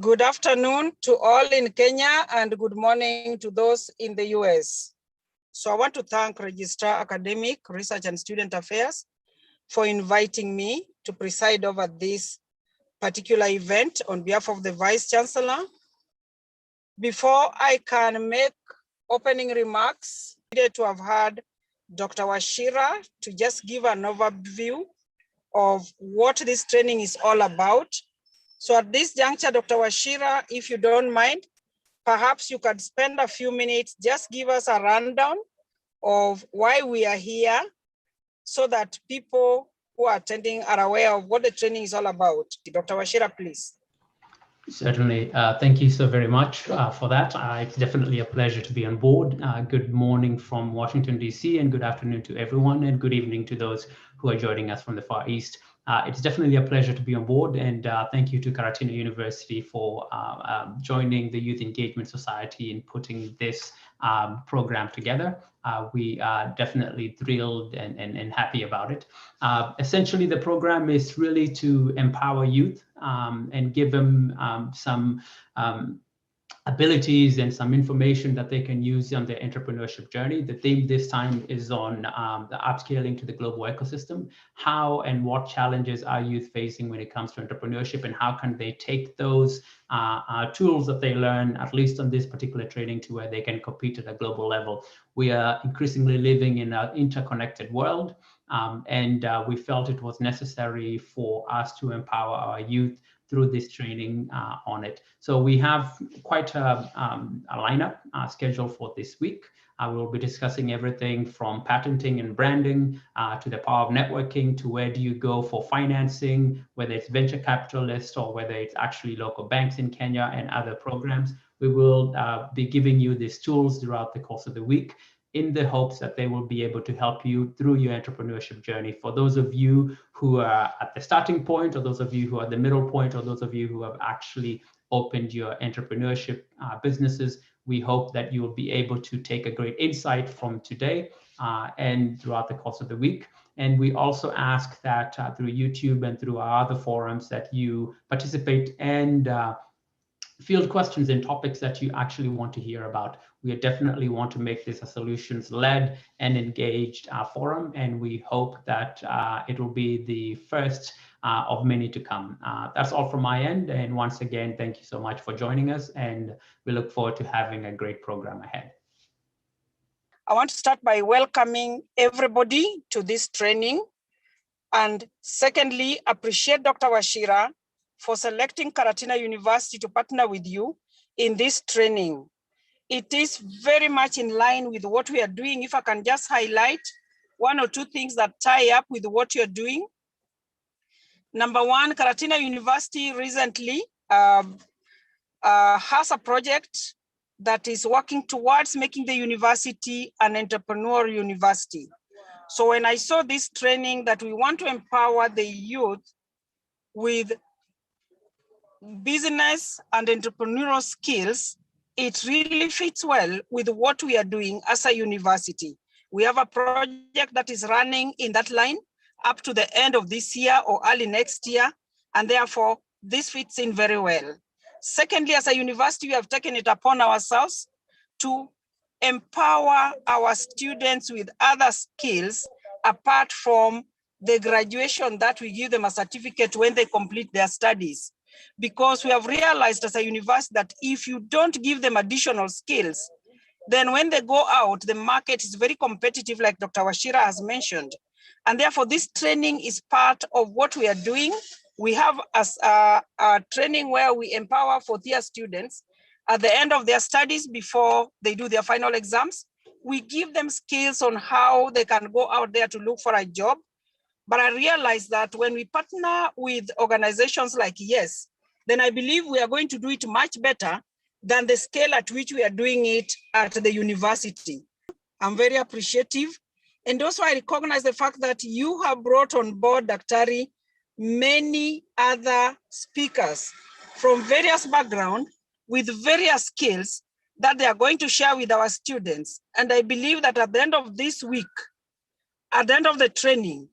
Good afternoon to all in Kenya and good morning to those in the US. So I want to thank Registrar Academic, Research and Student Affairs for inviting me to preside over this particular event on behalf of the Vice Chancellor. Before I can make opening remarks, I needed to have had Dr. Wachira to just give an overview of what this training is all about. So at this juncture, Dr. Wachira, if you don't mind, perhaps you could spend a few minutes, just give us a rundown of why we are here so that people who are attending are aware of what the training is all about. Dr. Wachira, please. Certainly. Thank you so very much for that. It's definitely a pleasure to be on board. Good morning from Washington, D.C., and good afternoon to everyone, and good evening to those who are joining us from the Far East. It's definitely a pleasure to be on board, and thank you to Karatina University for joining the Youth Engagement Society in putting this program together. We are definitely thrilled and happy about it. Essentially, the program is really to empower youth and give them some abilities and some information that they can use on their entrepreneurship journey. The theme this time is on the upscaling to the global ecosystem. How and what challenges are youth facing when it comes to entrepreneurship, and how can they take those tools that they learn, at least on this particular training, to where they can compete at a global level. We are increasingly living in an interconnected world, and we felt it was necessary for us to empower our youth through this training on it. So we have quite a lineup scheduled for this week. We'll be discussing everything from patenting and branding to the power of networking, to where do you go for financing, whether it's venture capitalists or whether it's actually local banks in Kenya and other programs. We will be giving you these tools throughout the course of the week, in the hopes that they will be able to help you through your entrepreneurship journey. For those of you who are at the starting point, or those of you who are at the middle point, or those of you who have actually opened your entrepreneurship businesses, we hope that you will be able to take a great insight from today and throughout the course of the week. And we also ask that through YouTube and through our other forums that you participate and field questions and topics that you actually want to hear about. We definitely want to make this a solutions-led and engaged forum, and we hope that it will be the first of many to come. That's all from my end, and once again, thank you so much for joining us, and we look forward to having a great program ahead. I want to start by welcoming everybody to this training, and secondly, appreciate Dr. Wachira for selecting Karatina University to partner with you in this training. It is very much in line with what we are doing. If I can just highlight one or two things that tie up with what you're doing. Number one, Karatina University recently has a project that is working towards making the university an entrepreneurial university. So when I saw this training that we want to empower the youth with business and entrepreneurial skills, it really fits well with what we are doing as a university. We have a project that is running in that line up to the end of this year or early next year, and therefore this fits in very well. Secondly, as a university, we have taken it upon ourselves to empower our students with other skills apart from the graduation that we give them a certificate when they complete their studies. Because we have realized as a university that if you don't give them additional skills, then when they go out, the market is very competitive, like Dr. Wachira has mentioned. And therefore, this training is part of what we are doing. We have a training where we empower fourth-year students at the end of their studies before they do their final exams. We give them skills on how they can go out there to look for a job. But I realized that when we partner with organizations like YES, then I believe we are going to do it much better than the scale at which we are doing it at the university. I'm very appreciative. And also I recognize the fact that you have brought on board, Daktari, many other speakers from various backgrounds with various skills that they are going to share with our students. And I believe that at the end of this week, at the end of the training,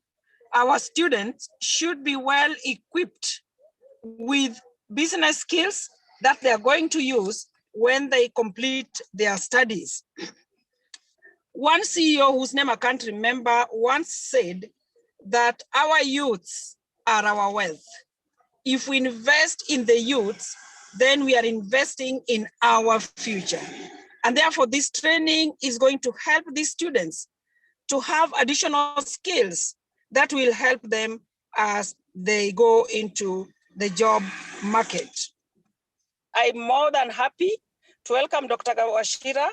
our students should be well equipped with business skills that they are going to use when they complete their studies. One CEO, whose name I can't remember, once said that our youths are our wealth. If we invest in the youths, then we are investing in our future. And therefore, this training is going to help these students to have additional skills that will help them as they go into the job market. I'm more than happy to welcome Dr. Wachira.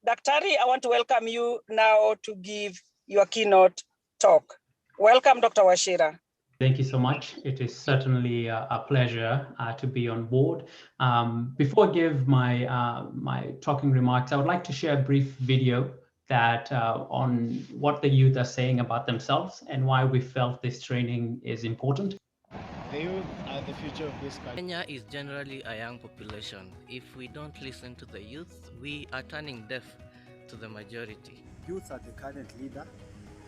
Daktari, I want to welcome you now to give your keynote talk. Welcome, Dr. Wachira. Thank you so much. It is certainly a pleasure to be on board. Before I give my talking remarks, I would like to share a brief video that on what the youth are saying about themselves and why we felt this training is important. The youth are the future of this country. Kenya is generally a young population. If we don't listen to the youth, we are turning deaf to the majority. Youth are the current leader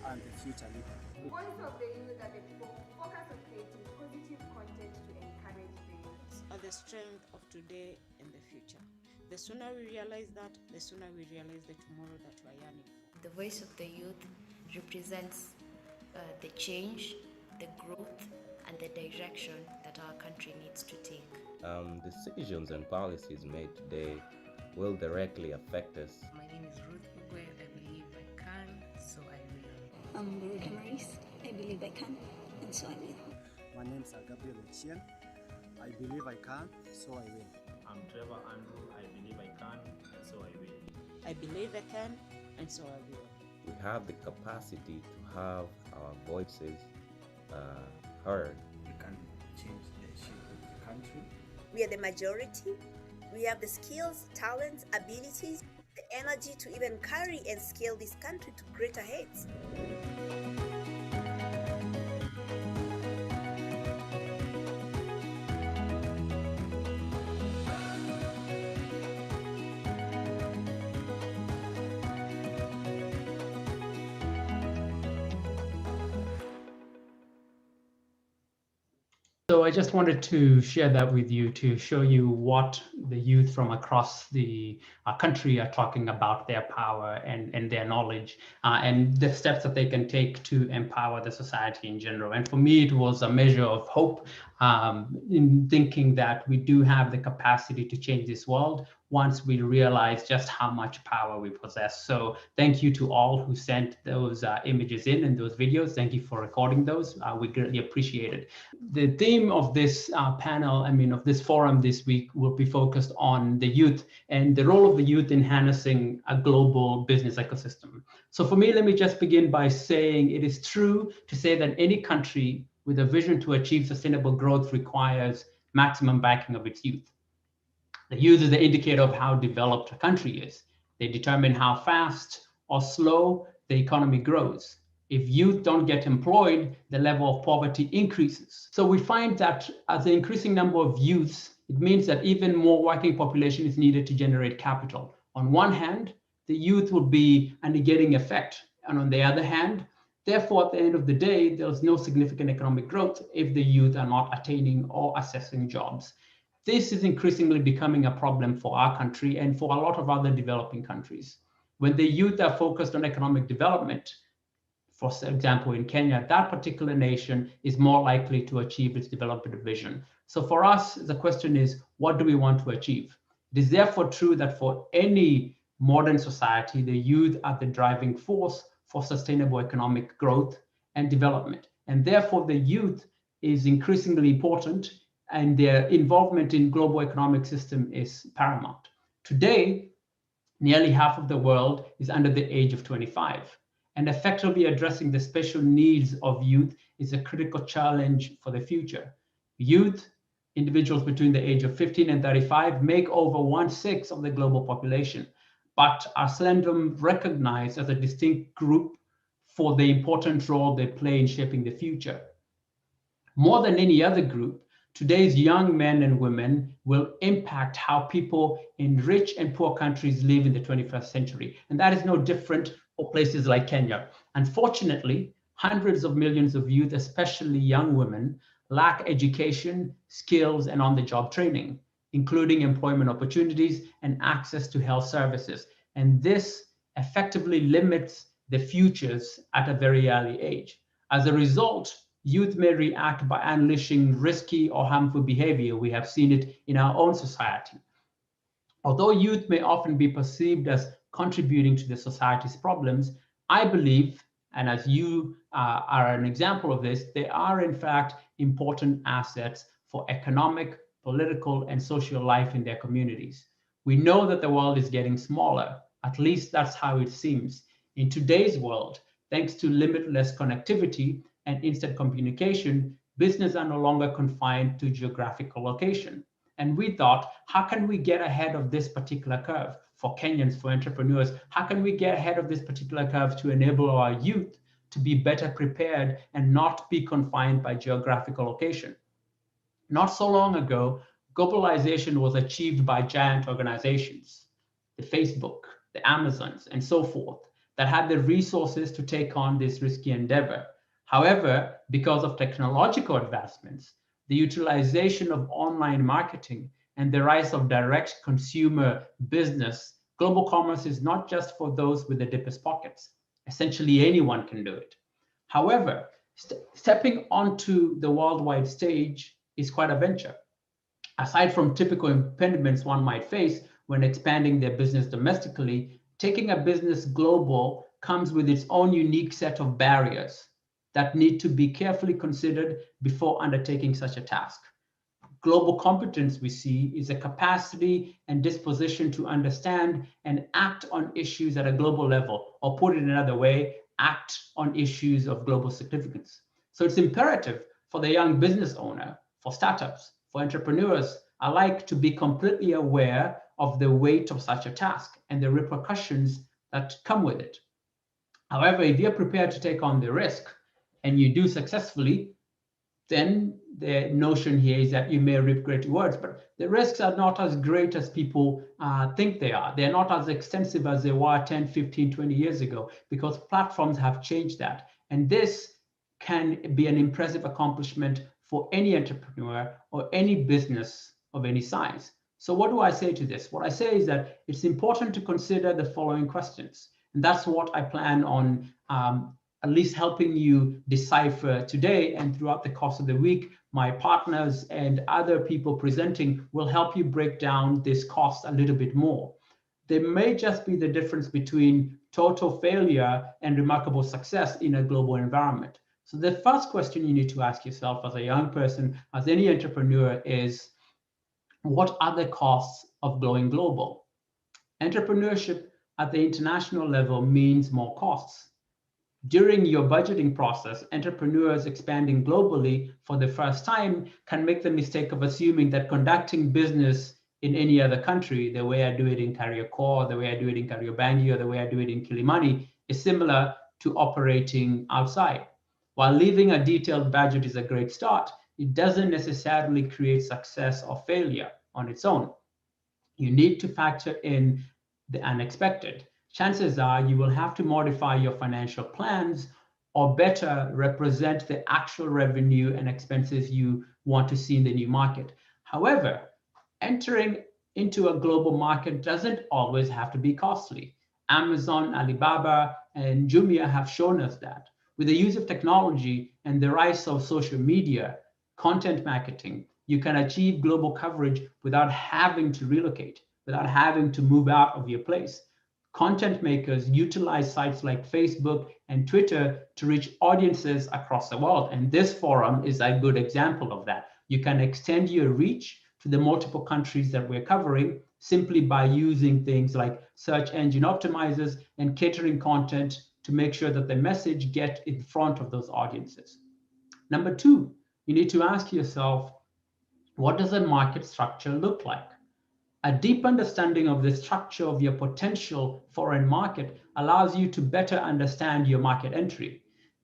and the future leader. The voice of the youth are the people who focus on creating positive content to encourage the youth. Are the strength of today and the future. The sooner we realize that, the sooner we realize the tomorrow that we are yearning for. The voice of the youth represents the change, the growth, and the direction that our country needs to take. Decisions and policies made today will directly affect us. My name is Ruth Ugwe. I believe I can, so I will. I'm Ruth Maurice. I believe I can, and so I will. My name is Gabriel Ochieng. I believe I can, so I will. I'm Trevor Andrew. I believe I can, and so I will. I believe I can, and so I will. We have the capacity to have our voices heard. We can change the shape of the country. We are the majority. We have the skills, talents, abilities, the energy to even carry and scale this country to greater heights. So I just wanted to share that with you to show you what the youth from across the country are talking about their power and their knowledge and the steps that they can take to empower the society in general. And for me, it was a measure of hope in thinking that we do have the capacity to change this world once we realize just how much power we possess. So thank you to all who sent those images in and those videos. Thank you for recording those. We greatly appreciate it. The theme of this panel, of this forum this week will be focused on the youth and the role of the youth in harnessing a global business ecosystem. So for me, let me just begin by saying it is true to say that any country with a vision to achieve sustainable growth requires maximum backing of its youth. The youth is the indicator of how developed a country is. They determine how fast or slow the economy grows. If youth don't get employed, the level of poverty increases. So we find that as the increasing number of youths, it means that even more working population is needed to generate capital. On one hand, the youth will be a negating effect. And on the other hand, therefore, at the end of the day, there's no significant economic growth if the youth are not attaining or accessing jobs. This is increasingly becoming a problem for our country and for a lot of other developing countries. When the youth are focused on economic development, for example, in Kenya, that particular nation is more likely to achieve its development vision. So for us, the question is, what do we want to achieve? It is therefore true that for any modern society, the youth are the driving force for sustainable economic growth and development. And therefore, the youth is increasingly important and their involvement in global economic system is paramount. Today, nearly half of the world is under the age of 25, and effectively addressing the special needs of youth is a critical challenge for the future. Youth, individuals between the age of 15 and 35, make over 1/6 of the global population, but are seldom recognized as a distinct group for the important role they play in shaping the future. More than any other group, today's young men and women will impact how people in rich and poor countries live in the 21st century. And that is no different for places like Kenya. Unfortunately, hundreds of millions of youth, especially young women, lack education, skills, and on-the-job training. including employment opportunities and access to health services. And this effectively limits the futures at a very early age. As a result, youth may react by unleashing risky or harmful behavior. We have seen it in our own society. Although youth may often be perceived as contributing to the society's problems, I believe, and as you are an example of this, they are in fact important assets for economic, political, and social life in their communities. We know that the world is getting smaller, at least that's how it seems. In today's world, thanks to limitless connectivity and instant communication, business are no longer confined to geographical location. And we thought, how can we get ahead of this particular curve for Kenyans, for entrepreneurs? How can we get ahead of this particular curve to enable our youth to be better prepared and not be confined by geographical location? Not so long ago, globalization was achieved by giant organizations, the Facebook, the Amazons, and so forth, that had the resources to take on this risky endeavor. However, because of technological advancements, the utilization of online marketing, and the rise of direct consumer business, global commerce is not just for those with the deepest pockets. Essentially, anyone can do it. However, stepping onto the worldwide stage is quite a venture. Aside from typical impediments one might face when expanding their business domestically, taking a business global comes with its own unique set of barriers that need to be carefully considered before undertaking such a task. Global competence, we see, is a capacity and disposition to understand and act on issues at a global level, or put it another way, act on issues of global significance. So it's imperative for the young business owner, for startups, for entrepreneurs alike to be completely aware of the weight of such a task and the repercussions that come with it. However, if you're prepared to take on the risk and you do successfully, then the notion here is that you may reap great rewards, but the risks are not as great as people think they are. They're not as extensive as they were 10, 15, 20 years ago, because platforms have changed that. And this can be an impressive accomplishment for any entrepreneur or any business of any size. So what do I say to this? What I say is that it's important to consider the following questions. And that's what I plan on at least helping you decipher today, and throughout the course of the week, my partners and other people presenting will help you break down this cost a little bit more. There may just be the difference between total failure and remarkable success in a global environment. So the first question you need to ask yourself as a young person, as any entrepreneur, is what are the costs of going global? Entrepreneurship at the international level means more costs. During your budgeting process, entrepreneurs expanding globally for the first time can make the mistake of assuming that conducting business in any other country, the way I do it in Kariakor, the way I do it in Kariobangi, or the way I do it in Kilimani, is similar to operating outside. While leaving a detailed budget is a great start, it doesn't necessarily create success or failure on its own. You need to factor in the unexpected. Chances are you will have to modify your financial plans, or better represent the actual revenue and expenses you want to see in the new market. However, entering into a global market doesn't always have to be costly. Amazon, Alibaba, and Jumia have shown us that. With the use of technology and the rise of social media, content marketing, you can achieve global coverage without having to relocate, without having to move out of your place. Content makers utilize sites like Facebook and Twitter to reach audiences across the world. And this forum is a good example of that. You can extend your reach to the multiple countries that we're covering simply by using things like search engine optimizers and catering content to make sure that the message gets in front of those audiences. Number two, you need to ask yourself, what does a market structure look like? A deep understanding of the structure of your potential foreign market allows you to better understand your market entry,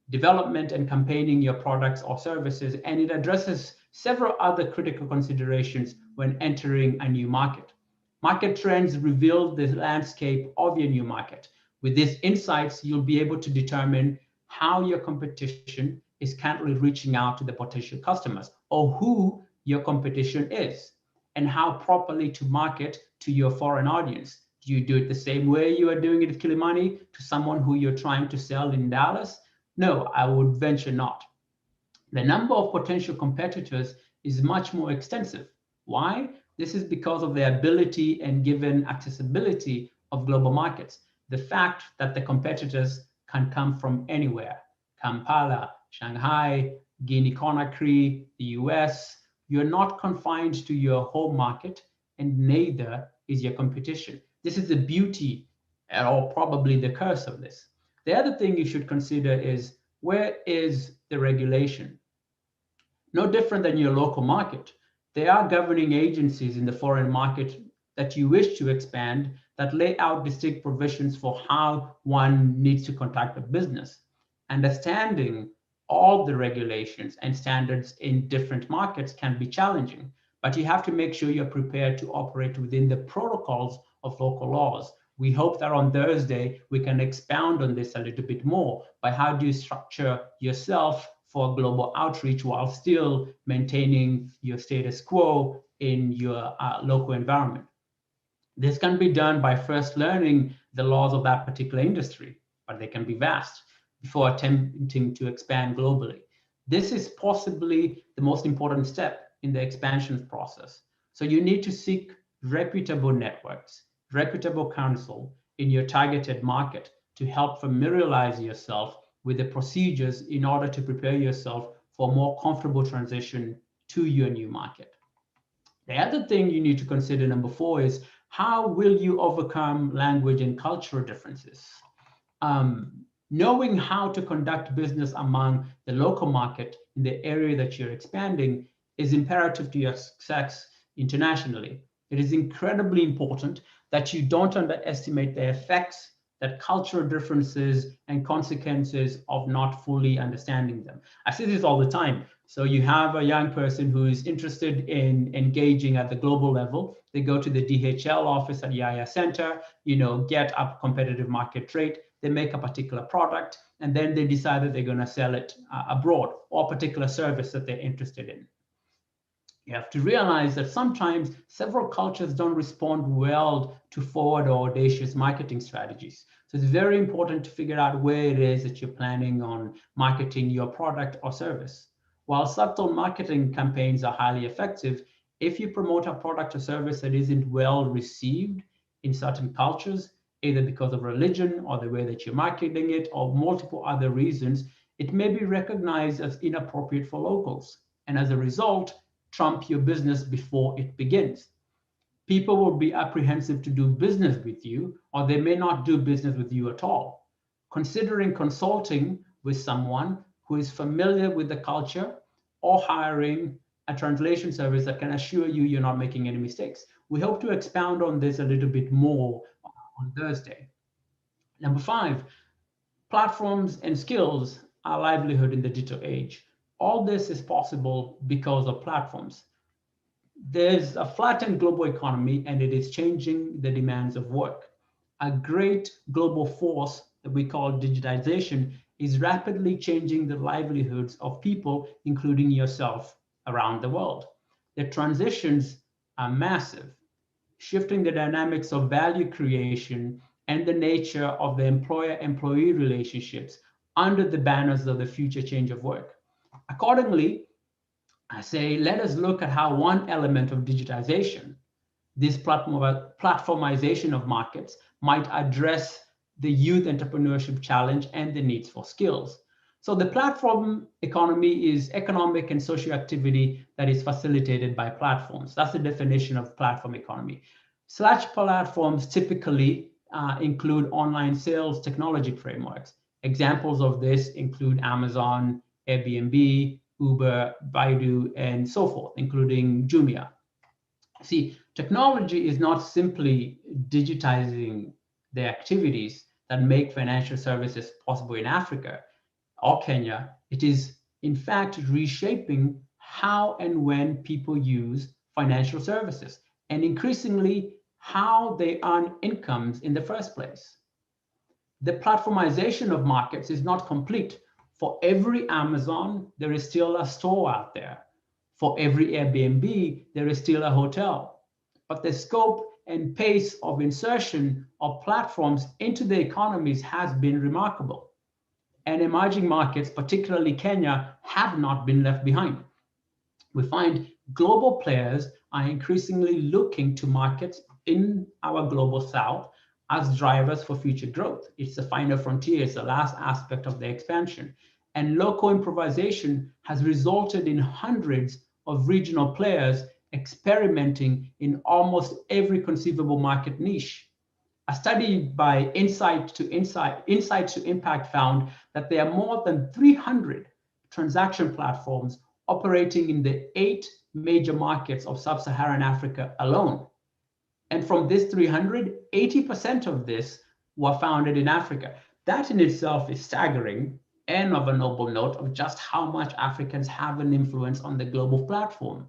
development, and campaigning your products or services, and it addresses several other critical considerations when entering a new market. Market trends reveal the landscape of your new market. With these insights, you'll be able to determine how your competition is currently reaching out to the potential customers, or who your competition is. and how properly to market to your foreign audience. Do you do it the same way you are doing it at Kilimani to someone who you're trying to sell in Dallas? No, I would venture not. The number of potential competitors is much more extensive. Why? This is because of the ability and given accessibility of global markets. The fact that the competitors can come from anywhere, Kampala, Shanghai, Guinea-Conakry, the US, you're not confined to your home market, and neither is your competition. This is the beauty, or probably the curse of this. The other thing you should consider is, where is the regulation? No different than your local market. There are governing agencies in the foreign market that you wish to expand that lay out distinct provisions for how one needs to conduct a business. Understanding all the regulations and standards in different markets can be challenging, but you have to make sure you're prepared to operate within the protocols of local laws. We hope that on Thursday, we can expound on this a little bit more by how do you structure yourself for global outreach while still maintaining your status quo in your local environment. This can be done by first learning the laws of that particular industry, but they can be vast, before attempting to expand globally. This is possibly the most important step in the expansion process. So you need to seek reputable networks, reputable counsel in your targeted market to help familiarize yourself with the procedures in order to prepare yourself for a more comfortable transition to your new market. The other thing you need to consider, number 4, is how will you overcome language and cultural differences? Knowing how to conduct business among the local market in the area that you're expanding is imperative to your success internationally. It is incredibly important that you don't underestimate the effects that cultural differences and consequences of not fully understanding them. I see this all the time. So you have a young person who is interested in engaging at the global level. They go to the DHL office at Yaya Center, get a competitive market rate. They make a particular product, and then they decide that they're going to sell it abroad, or a particular service that they're interested in. You have to realize that sometimes several cultures don't respond well to forward or audacious marketing strategies. So it's very important to figure out where it is that you're planning on marketing your product or service. While subtle marketing campaigns are highly effective, if you promote a product or service that isn't well received in certain cultures, either because of religion or the way that you're marketing it or multiple other reasons, it may be recognized as inappropriate for locals. And as a result, trump your business before it begins. People will be apprehensive to do business with you, or they may not do business with you at all. Considering consulting with someone who is familiar with the culture, or hiring a translation service that can assure you you're not making any mistakes. We hope to expound on this a little bit more on Thursday. Number 5, platforms and skills are livelihood in the digital age. All this is possible because of platforms. There's a flattened global economy, and it is changing the demands of work. A great global force that we call digitization is rapidly changing the livelihoods of people, including yourself, around the world. The transitions are massive, shifting the dynamics of value creation and the nature of the employer-employee relationships under the banners of the future change of work. Accordingly, I say, let us look at how one element of digitization, this platformization of markets, might address the youth entrepreneurship challenge and the needs for skills. So the platform economy is economic and social activity that is facilitated by platforms. That's the definition of platform economy. Such platforms typically include online sales technology frameworks. Examples of this include Amazon, Airbnb, Uber, Baidu, and so forth, including Jumia. See, technology is not simply digitizing the activities that make financial services possible in Africa or Kenya. It is, in fact, reshaping how and when people use financial services, and increasingly how they earn incomes in the first place. The platformization of markets is not complete. For every Amazon, there is still a store out there. For every Airbnb, there is still a hotel. but the scope and pace of insertion of platforms into the economies has been remarkable. And emerging markets, particularly Kenya, have not been left behind. We find global players are increasingly looking to markets in our global south as drivers for future growth. It's the final frontier, it's the last aspect of the expansion. And local improvisation has resulted in hundreds of regional players experimenting in almost every conceivable market niche. A study by Insight to Impact found that there are more than 300 transaction platforms operating in the 8 major markets of sub-Saharan Africa alone. And from this 300, 80% of this were founded in Africa. That in itself is staggering and of a noble note of just how much Africans have an influence on the global platform.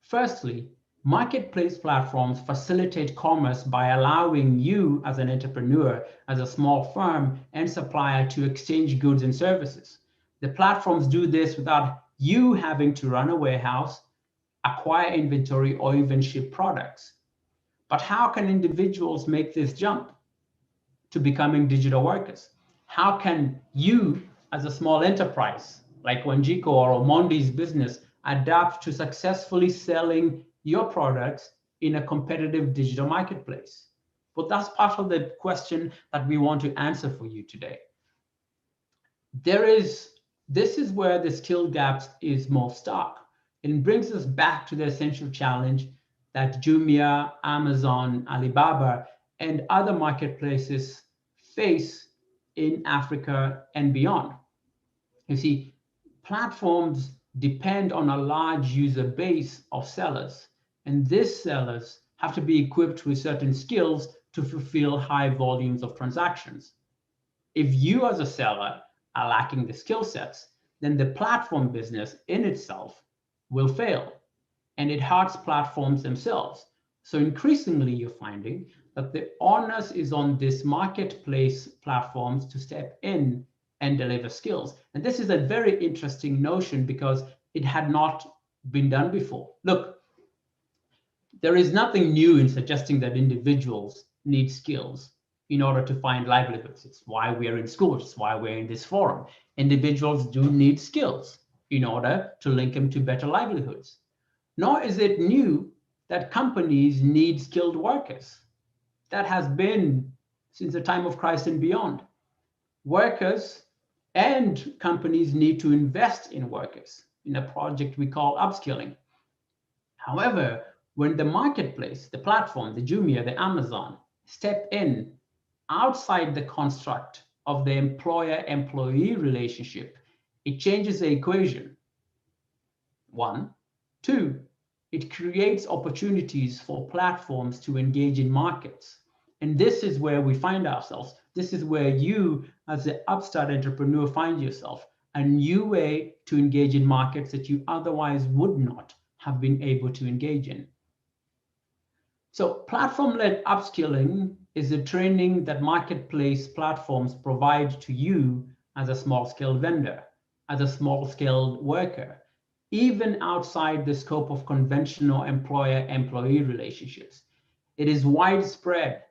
Firstly, marketplace platforms facilitate commerce by allowing you as an entrepreneur, as a small firm and supplier to exchange goods and services. The platforms do this without you having to run a warehouse, acquire inventory, or even ship products. But how can individuals make this jump to becoming digital workers? How can you, as a small enterprise, like Wanjiko or Omondi's business, adapt to successfully selling your products in a competitive digital marketplace? Well, that's part of the question that we want to answer for you today. This is where the skill gaps is most stark. It brings us back to the essential challenge that Jumia, Amazon, Alibaba, and other marketplaces face in Africa and beyond. You see, platforms depend on a large user base of sellers, and these sellers have to be equipped with certain skills to fulfill high volumes of transactions. If you as a seller are lacking the skill sets, then the platform business in itself will fail, and it hurts platforms themselves. So increasingly, you're finding that the onus is on these marketplace platforms to step in and deliver skills. And this is a very interesting notion because it had not been done before. Look, there is nothing new in suggesting that individuals need skills in order to find livelihoods. It's why we're in school. It's why we're in this forum. Individuals do need skills in order to link them to better livelihoods. Nor is it new that companies need skilled workers. That has been since the time of Christ and beyond. Workers and companies need to invest in workers in a project we call upskilling. However, when the marketplace, the platform, the Jumia, the Amazon, step in outside the construct of the employer-employee relationship, it changes the equation. 1. 2, it creates opportunities for platforms to engage in markets. And this is where we find ourselves. This is where you, as an upstart entrepreneur, find yourself. A new way to engage in markets that you otherwise would not have been able to engage in. So platform-led upskilling is the training that marketplace platforms provide to you as a small-scale vendor, as a small-scale worker, even outside the scope of conventional employer-employee relationships. It is widespread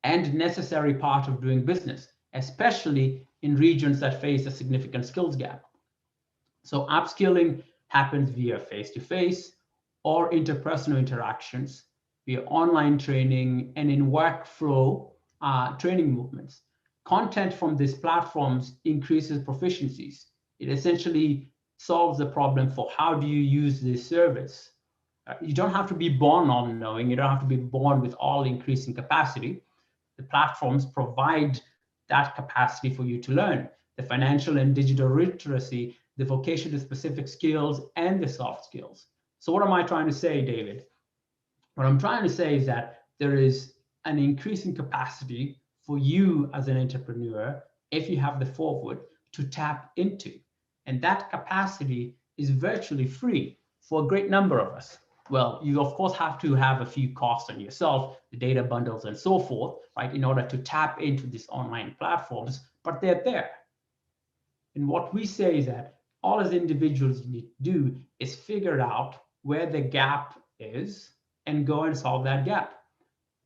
and necessary part of doing business, especially in regions that face a significant skills gap. So upskilling happens via face-to-face or interpersonal interactions, via online training, and in workflow training movements. Content from these platforms increases proficiencies. It essentially solves the problem for how do you use this service. You don't have to be born all knowing. You don't have to be born with all increasing capacity. The platforms provide that capacity for you to learn. The financial and digital literacy, the vocational specific skills, and the soft skills. So what am I trying to say, David? What I'm trying to say is that there is an increasing capacity for you as an entrepreneur, if you have the forward, to tap into. And that capacity is virtually free for a great number of us. Well, you of course have to have a few costs on yourself, the data bundles and so forth, right, in order to tap into these online platforms, but they're there. And what we say is that all as individuals need to do is figure out where the gap is and go and solve that gap.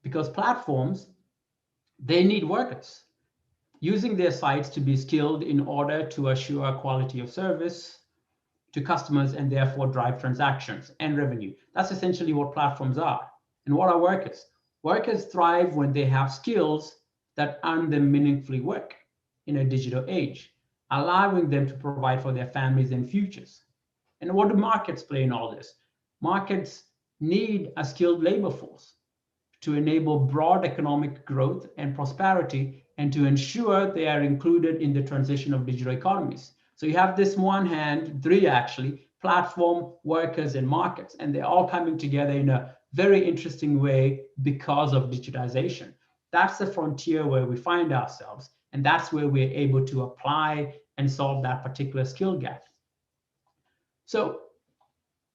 Because platforms, they need workers using their sites to be skilled in order to assure quality of service to customers and therefore drive transactions and revenue. That's essentially what platforms are. And what are workers? Workers thrive when they have skills that earn them meaningfully work in a digital age, allowing them to provide for their families and futures. And what do markets play in all this? Markets need a skilled labor force to enable broad economic growth and prosperity and to ensure they are included in the transition of digital economies. So you have this one hand, three actually, platform, workers, and markets, and they're all coming together in a very interesting way because of digitization. That's the frontier where we find ourselves, and that's where we're able to apply and solve that particular skill gap. So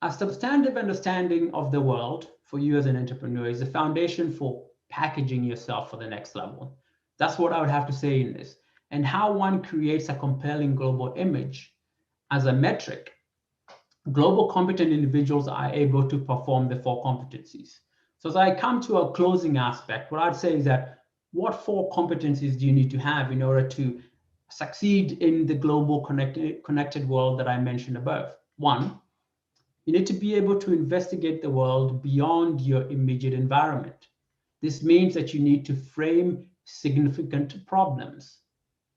a substantive understanding of the world for you as an entrepreneur is the foundation for packaging yourself for the next level. That's what I would have to say in this. And how one creates a compelling global image as a metric. Global competent individuals are able to perform the 4 competencies. So as I come to a closing aspect, what I'd say is that what 4 competencies do you need to have in order to succeed in the global connected world that I mentioned above? 1, you need to be able to investigate the world beyond your immediate environment. This means that you need to frame significant problems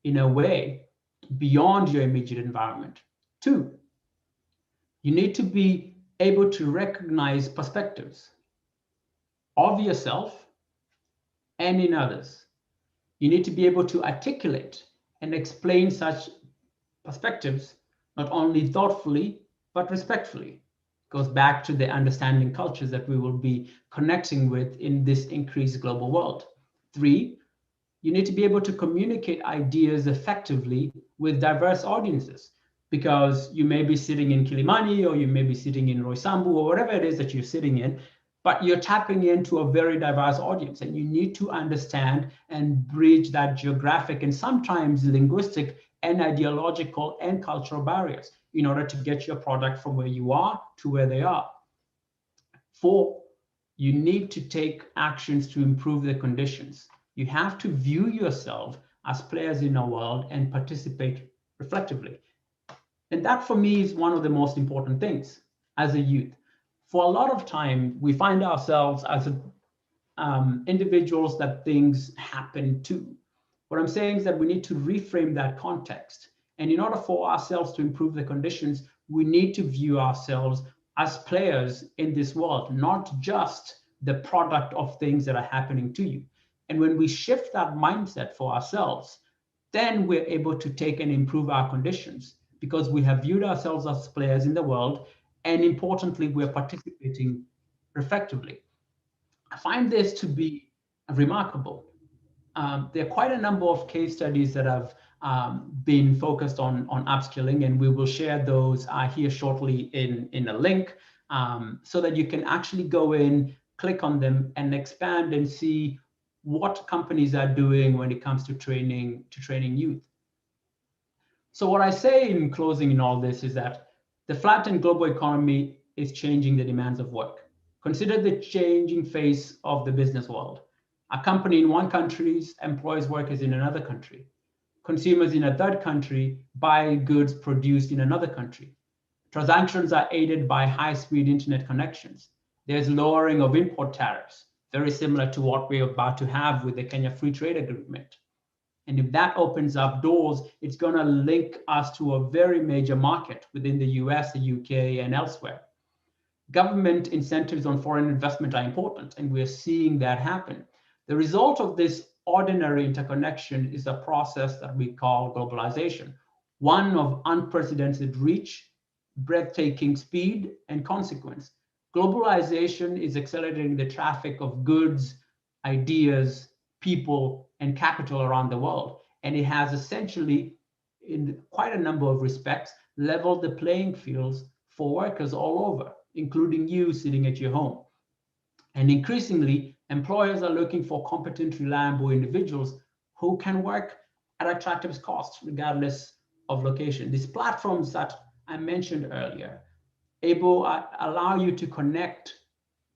in a way beyond your immediate environment. 2, you need to be able to recognize perspectives of yourself and in others. You need to be able to articulate and explain such perspectives not only thoughtfully, but respectfully. Goes back to the understanding cultures that we will be connecting with in this increased global world. 3, you need to be able to communicate ideas effectively with diverse audiences, because you may be sitting in Kilimani or you may be sitting in Roysambu or whatever it is that you're sitting in, but you're tapping into a very diverse audience, and you need to understand and bridge that geographic and sometimes linguistic and ideological and cultural barriers in order to get your product from where you are to where they are. 4, you need to take actions to improve the conditions. You have to view yourself as players in a world and participate reflectively. And that for me is one of the most important things as a youth. For a lot of time, we find ourselves as individuals that things happen to. What I'm saying is that we need to reframe that context. And in order for ourselves to improve the conditions, we need to view ourselves as players in this world, not just the product of things that are happening to you. And when we shift that mindset for ourselves, then we're able to take and improve our conditions because we have viewed ourselves as players in the world. And importantly, we're participating effectively. I find this to be remarkable. There are quite a number of case studies that have been focused on upskilling, and we will share those here shortly in a link so that you can actually go in, click on them, and expand and see what companies are doing when it comes to training youth. So what I say in closing in all this is that the flattened global economy is changing the demands of work. Consider the changing face of the business world. A company in one country employs workers in another country. Consumers in a third country buy goods produced in another country. Transactions are aided by high-speed internet connections. There's lowering of import tariffs, very similar to what we're about to have with the Kenya Free Trade Agreement. And if that opens up doors, it's going to link us to a very major market within the US, the UK, and elsewhere. Government incentives on foreign investment are important, and we're seeing that happen. The result of this ordinary interconnection is a process that we call globalization, one of unprecedented reach, breathtaking speed, and consequence. Globalization is accelerating the traffic of goods, ideas, people, and capital around the world. And it has essentially, in quite a number of respects, leveled the playing fields for workers all over, including you sitting at your home. And increasingly, employers are looking for competent, reliable individuals who can work at attractive costs, regardless of location. These platforms that I mentioned earlier allow you to connect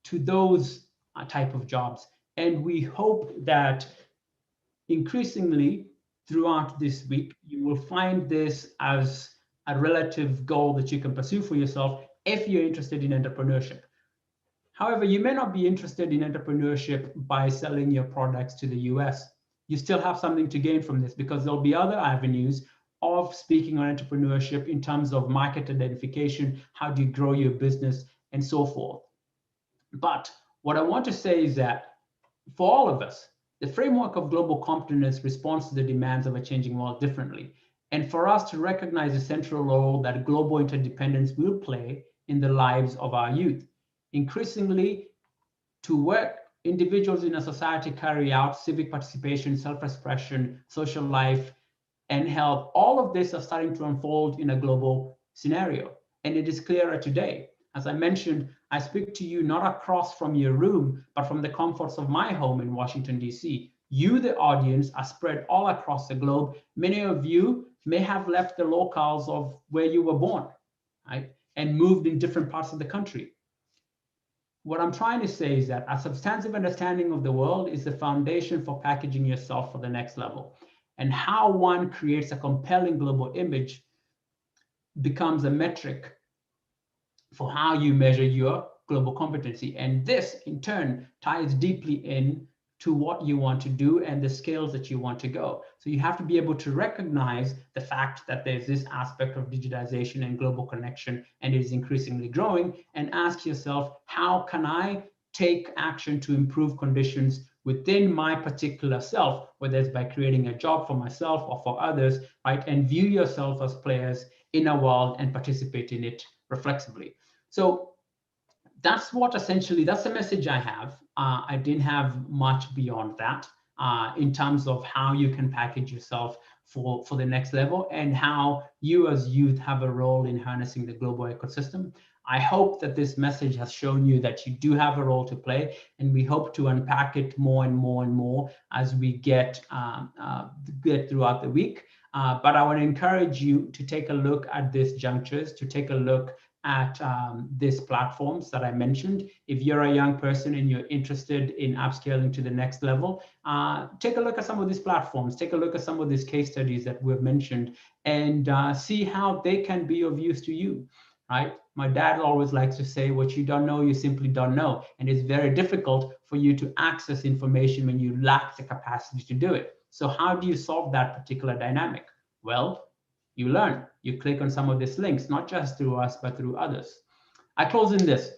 to those type of jobs. And we hope that increasingly throughout this week, you will find this as a relative goal that you can pursue for yourself if you're interested in entrepreneurship. However, you may not be interested in entrepreneurship by selling your products to the US. You still have something to gain from this because there'll be other avenues of speaking on entrepreneurship in terms of market identification, how do you grow your business, and so forth. But what I want to say is that for all of us, the framework of global competence responds to the demands of a changing world differently. And for us to recognize the central role that global interdependence will play in the lives of our youth. Increasingly, to work, individuals in a society carry out civic participation, self-expression, social life, and health. All of this are starting to unfold in a global scenario. And it is clearer today. As I mentioned, I speak to you not across from your room, but from the comforts of my home in Washington, D.C. You, the audience, are spread all across the globe. Many of you may have left the locales of where you were born, right, and moved in different parts of the country. What I'm trying to say is that a substantive understanding of the world is the foundation for packaging yourself for the next level. And how one creates a compelling global image becomes a metric for how you measure your global competency. And this, in turn, ties deeply in to what you want to do and the skills that you want to go. So you have to be able to recognize the fact that there's this aspect of digitization and global connection, and it is increasingly growing, and ask yourself, how can I take action to improve conditions within my particular self, whether it's by creating a job for myself or for others, right? And view yourself as players in a world and participate in it reflexively. So that's what essentially, that's the message I have. I didn't have much beyond that in terms of how you can package yourself for the next level and how you as youth have a role in harnessing the global ecosystem. I hope that this message has shown you that you do have a role to play, and we hope to unpack it more and more and more as we get throughout the week. But I want to encourage you to take a look at these junctures, to take a look at these platforms that I mentioned. If you're a young person and you're interested in upscaling to the next level, take a look at some of these platforms, take a look at some of these case studies that we've mentioned, and see how they can be of use to you, right? My dad always likes to say, what you don't know, you simply don't know. And it's very difficult for you to access information when you lack the capacity to do it. So how do you solve that particular dynamic? Well, you learn. You click on some of these links, not just through us, but through others. I close in this.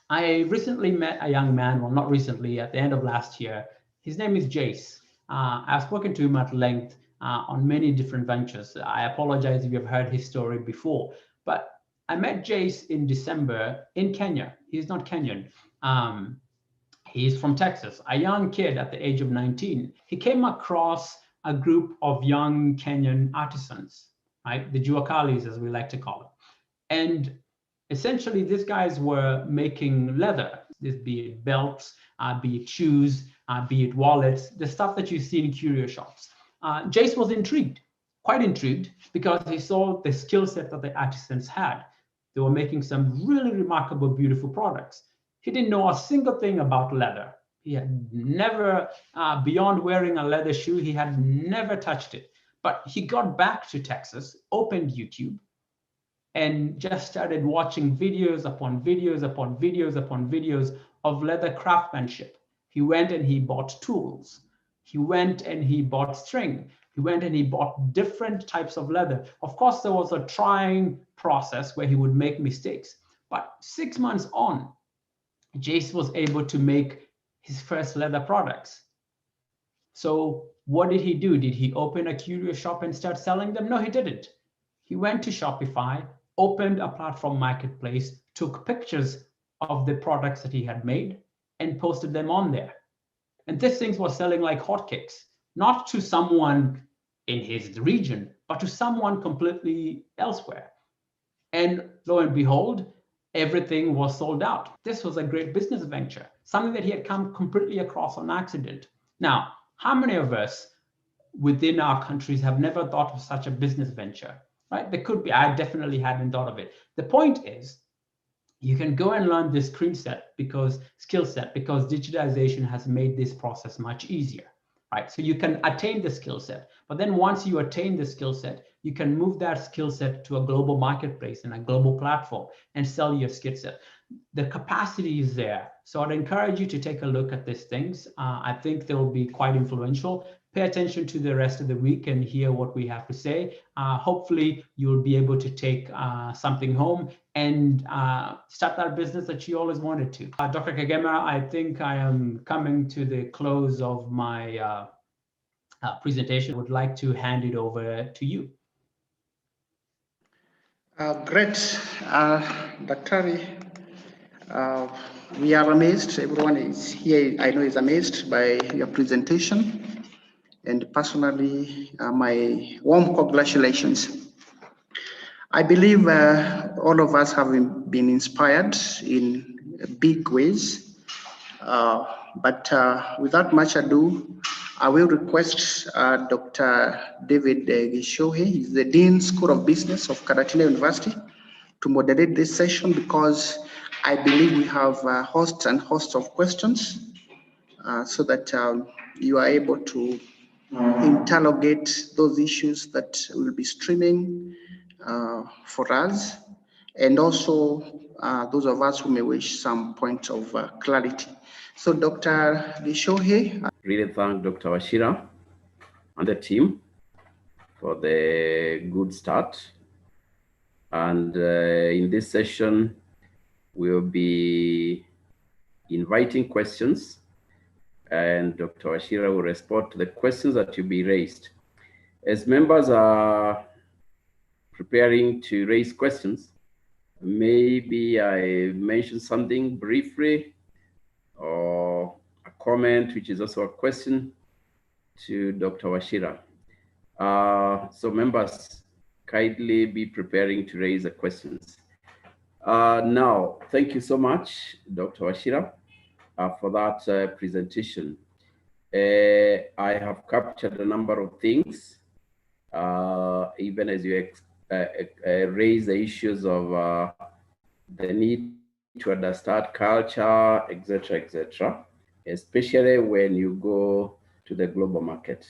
I recently met a young man, well, not recently, at the end of last year. His name is Jace. I've spoken to him at length on many different ventures. I apologize if you've heard his story before, but I met Jace in December in Kenya. He's not Kenyan. He's from Texas, a young kid at the age of 19. He came across a group of young Kenyan artisans, right? The Juakalis, as we like to call them. And essentially, these guys were making leather, be it belts, be it shoes, be it wallets, the stuff that you see in curio shops. Jace was intrigued, quite intrigued, because he saw the skill set that the artisans had. They were making some really remarkable, beautiful products. He didn't know a single thing about leather. He had never, beyond wearing a leather shoe, he had never touched it. But he got back to Texas, opened YouTube, and just started watching videos upon videos upon videos upon videos of leather craftsmanship. He went and he bought tools. He went and he bought string. He went and he bought different types of leather. Of course, there was a trying process where he would make mistakes. But 6 months on, Jace was able to make his first leather products. So what did he do? Did he open a curio shop and start selling them? No, he didn't. He went to Shopify, opened a platform marketplace, took pictures of the products that he had made and posted them on there. And these things were selling like hotcakes, not to someone in his region, but to someone completely elsewhere. And lo and behold, everything was sold out. This was a great business venture, something that he had come completely across on accident. Now, how many of us within our countries have never thought of such a business venture, right? There could be, I definitely hadn't thought of it. The point is, you can go and learn this skill set because digitization has made this process much easier, right? So you can attain the skill set, but then once you attain the skill set, you can move that skill set to a global marketplace and a global platform and sell your skill set. The capacity is there. So I'd encourage you to take a look at these things. I think they'll be quite influential. Pay attention to the rest of the week and hear what we have to say. Hopefully you'll be able to take something home and start that business that you always wanted to. Dr. Kagema, I think I am coming to the close of my presentation. I would like to hand it over to you. Great, Daktari. We are amazed. Everyone is here, I know, is amazed by your presentation. And personally, my warm congratulations. I believe all of us have been inspired in big ways. But without much ado, I will request Dr. David Gishohe, he's the Dean School of Business of Karatina University, to moderate this session, because I believe we have hosts and hosts of questions so that you are able to interrogate those issues that will be streaming for us, and also those of us who may wish some point of clarity. So Dr. Gishohe. Really thank Dr. Wachira and the team for the good start. And in this session, we'll be inviting questions, and Dr. Wachira will respond to the questions that will be raised. As members are preparing to raise questions, maybe I mention something briefly or a comment, which is also a question to Dr. Wachira. So members, kindly be preparing to raise the questions. Now, thank you so much, Dr. Wachira, for that presentation. I have captured a number of things, even as you raise the issues of the need to understand culture, etc., especially when you go to the global market.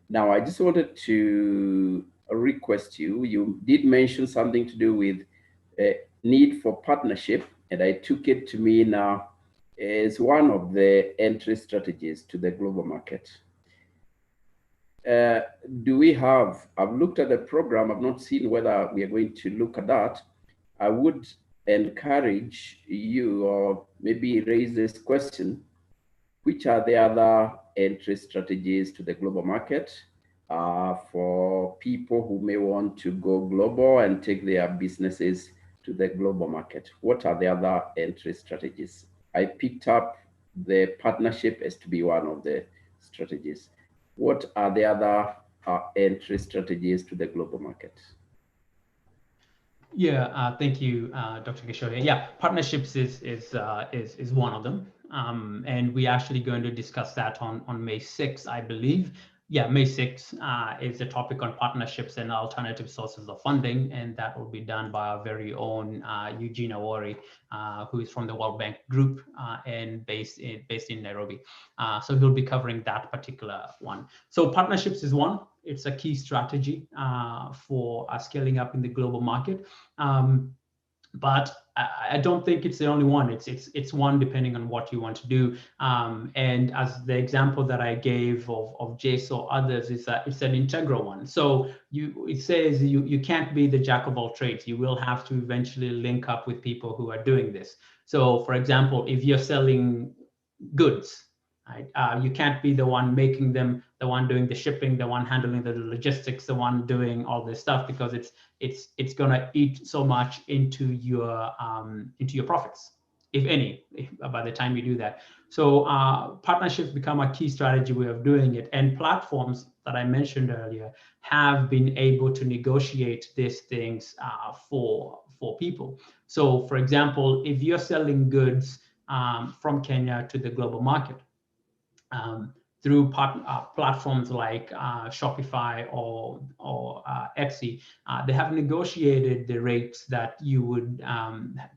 Now, I just wanted to request you, you did mention something to do with need for partnership, and I took it to mean as one of the entry strategies to the global market. Do we have, I've looked at the program, I've not seen whether we are going to look at that. I would encourage you, or maybe raise this question: which are the other entry strategies to the global market for people who may want to go global and take their businesses to the global market? What are the other entry strategies? I picked up the partnership as to be one of the strategies. What are the other entry strategies to the global market? Yeah, thank you, Dr. Gishohe. Yeah, partnerships is one of them, and we're actually going to discuss that on May 6th, I believe. Yeah, May 6th is the topic on partnerships and alternative sources of funding, and that will be done by our very own Eugene Awori, who is from the World Bank Group and based in Nairobi. So he'll be covering that particular one. So partnerships is one. It's a key strategy for scaling up in the global market. But I don't think it's the only one. It's one depending on what you want to do. And as the example that I gave of Jace or others, is that it's an integral one. So it says you can't be the jack of all trades. You will have to eventually link up with people who are doing this. So for example, if you're selling goods, right, you can't be the one making them, the one doing the shipping, the one handling the logistics, the one doing all this stuff, because it's gonna eat so much into your profits, if any, by the time you do that. So partnerships become a key strategy way of doing it, and platforms that I mentioned earlier have been able to negotiate these things for people. So for example, if you're selling goods from Kenya to the global market, through platforms like Shopify or Etsy, they have negotiated the rates that you would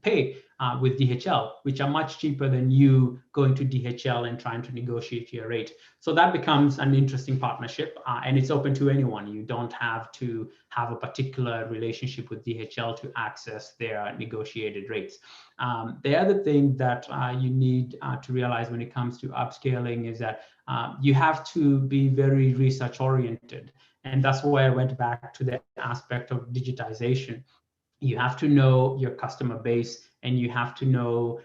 pay with DHL, which are much cheaper than you going to DHL and trying to negotiate your rate. So that becomes an interesting partnership, and it's open to anyone. You don't have to have a particular relationship with DHL to access their negotiated rates. The other thing that you need to realize when it comes to upscaling is that you have to be very research oriented. And that's why I went back to the aspect of digitization. You have to know your customer base, and you have to know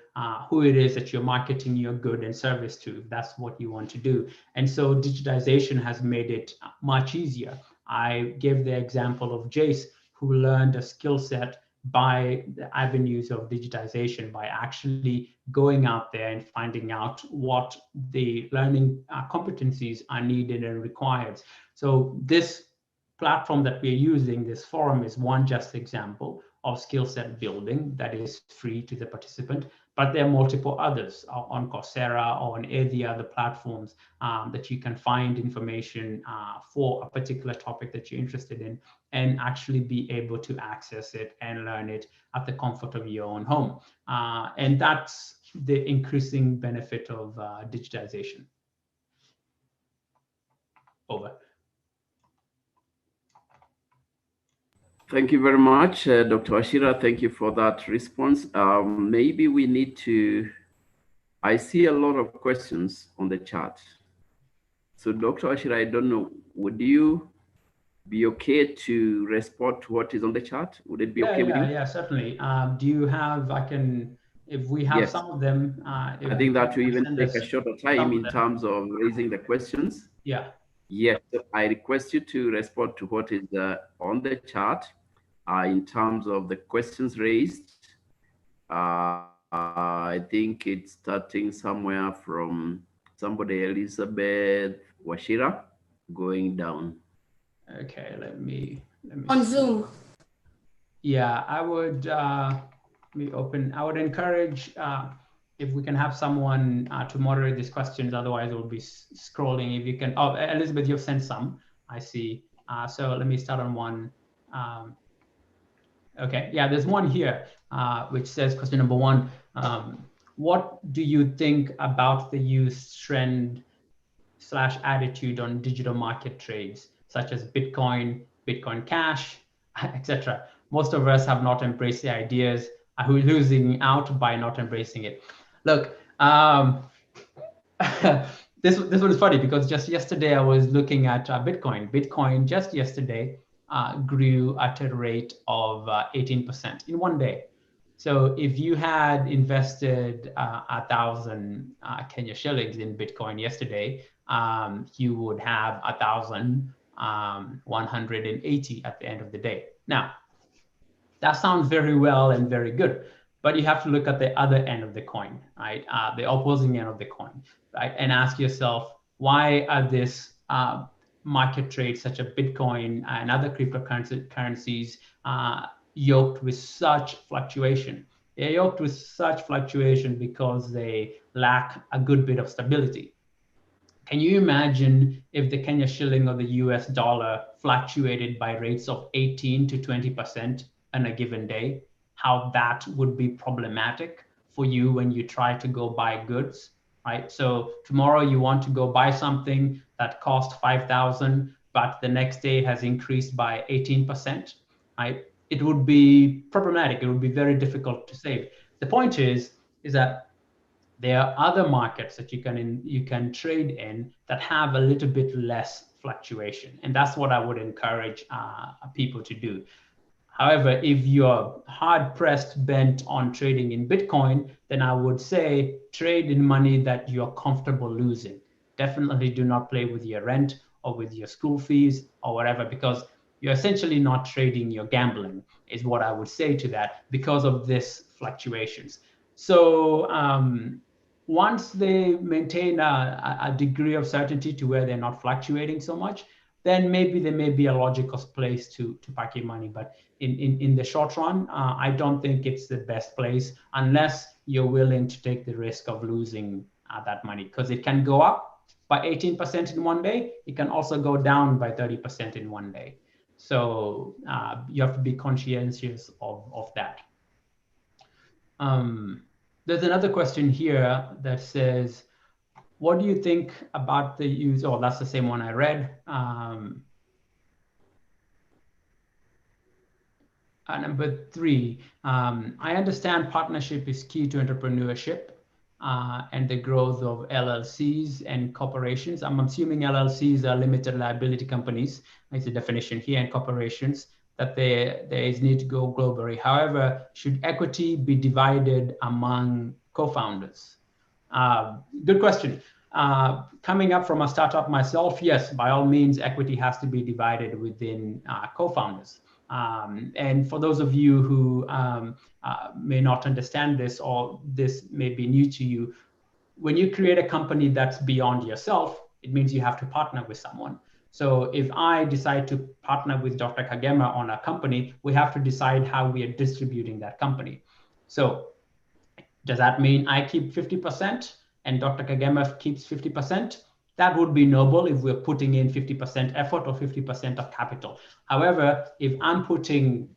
who it is that you're marketing your good and service to, if that's what you want to do. And so digitization has made it much easier. I gave the example of Jace, who learned a skill set by the avenues of digitization, by actually going out there and finding out what the learning competencies are needed and required. So this platform that we're using, this forum, is one just example of skill set building that is free to the participant, but there are multiple others on Coursera or on any other platforms that you can find information for a particular topic that you're interested in, and actually be able to access it and learn it at the comfort of your own home. And that's the increasing benefit of digitization. Over. Thank you very much, Dr. Wachira. Thank you for that response. Maybe we need to, I see a lot of questions on the chat. So Dr. Wachira, I don't know, would you be okay to respond to what is on the chat? Would it be okay with you? Yeah, certainly. Do you have, if we have some of them. I think that will even take a shorter time in terms of raising the questions. Yeah. Yes, I request you to respond to what is on the chat in terms of the questions raised. I think it's starting somewhere from somebody, Elizabeth Wachira, going down. Okay, let me on Zoom. Yeah, I would I would encourage if we can have someone to moderate these questions. Otherwise we'll be scrolling. If you can, oh, Elizabeth, you've sent some, I see. So let me start on one. Okay, yeah, there's one here which says, question number one, what do you think about the youth trend / attitude on digital market trades, such as Bitcoin, Bitcoin Cash, etc.? Most of us have not embraced the ideas. Are we losing out by not embracing it? Look, this one is funny because just yesterday I was looking at Bitcoin. Bitcoin just yesterday grew at a rate of 18% in one day. So if you had invested 1,000 Kenya shillings in Bitcoin yesterday, you would have 1,180 at the end of the day. Now, that sounds very well and very good, but you have to look at the other end of the coin, right? The opposing end of the coin, right? And ask yourself, why are this market trades such as Bitcoin and other cryptocurrencies yoked with such fluctuation? They're yoked with such fluctuation because they lack a good bit of stability. Can you imagine if the Kenya shilling or the US dollar fluctuated by rates of 18 to 20% on a given day? How that would be problematic for you when you try to go buy goods, right? So tomorrow you want to go buy something that cost 5,000, but the next day has increased by 18%, right? It would be problematic. It would be very difficult to save. The point is that there are other markets that you can trade in that have a little bit less fluctuation, and that's what I would encourage people to do. However, if you're hard-pressed bent on trading in Bitcoin, then I would say trade in money that you're comfortable losing. Definitely do not play with your rent or with your school fees or whatever, because you're essentially not trading, you're gambling, is what I would say to that, because of this fluctuations. So once they maintain a degree of certainty to where they're not fluctuating so much, then maybe there may be a logical place to park your money. But in the short run, I don't think it's the best place unless you're willing to take the risk of losing that money, because it can go up by 18% in one day. It can also go down by 30% in one day. So you have to be conscientious of that. There's another question here that says, what do you think about the use, oh, that's the same one I read. Number 3, I understand partnership is key to entrepreneurship and the growth of LLCs and corporations. I'm assuming LLCs are limited liability companies. It's the definition here, and corporations, that there is need to go globally. However, should equity be divided among co-founders? Good question. Coming up from a startup myself, yes, by all means, equity has to be divided within co-founders. And for those of you who may not understand this, or this may be new to you, when you create a company that's beyond yourself, it means you have to partner with someone. So if I decide to partner with Dr. Kagema on a company, we have to decide how we are distributing that company. So does that mean I keep 50% and Dr. Kagema keeps 50%? That would be noble if we're putting in 50% effort or 50% of capital. However, if I'm putting,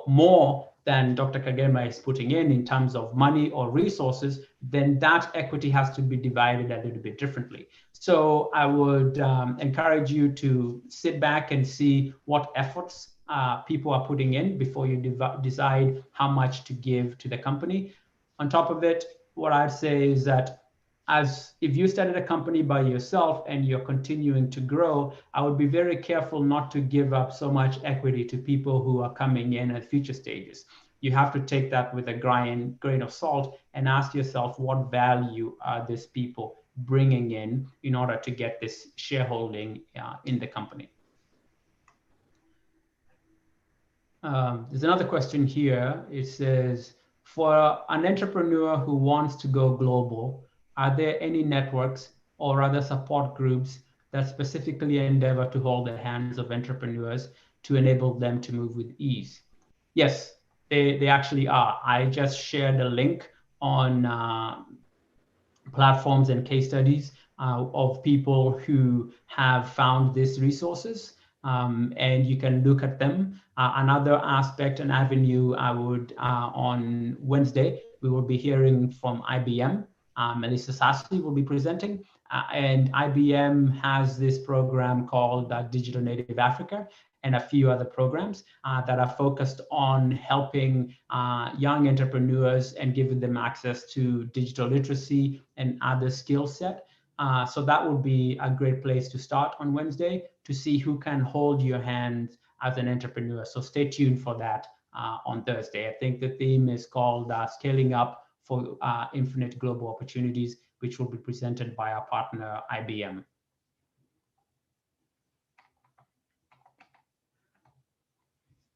more than Dr. Kagema is putting in terms of money or resources, then that equity has to be divided a little bit differently. So I would encourage you to sit back and see what efforts people are putting in before you decide how much to give to the company. On top of it, what I'd say is that if you started a company by yourself and you're continuing to grow, I would be very careful not to give up so much equity to people who are coming in at future stages. You have to take that with a grain of salt and ask yourself, what value are these people bringing in order to get this shareholding in the company? There's another question here. It says, for an entrepreneur who wants to go global, are there any networks or other support groups that specifically endeavor to hold the hands of entrepreneurs to enable them to move with ease? Yes, they actually are. I just shared a link on platforms and case studies of people who have found these resources, and you can look at them. Another aspect and avenue I would, on Wednesday, we will be hearing from IBM. Melissa Sassi will be presenting, and IBM has this program called Digital Native Africa, and a few other programs that are focused on helping young entrepreneurs and giving them access to digital literacy and other skill set. So that would be a great place to start on Wednesday to see who can hold your hand as an entrepreneur. So stay tuned for that on Thursday. I think the theme is called Scaling Up for Infinite Global Opportunities, which will be presented by our partner, IBM.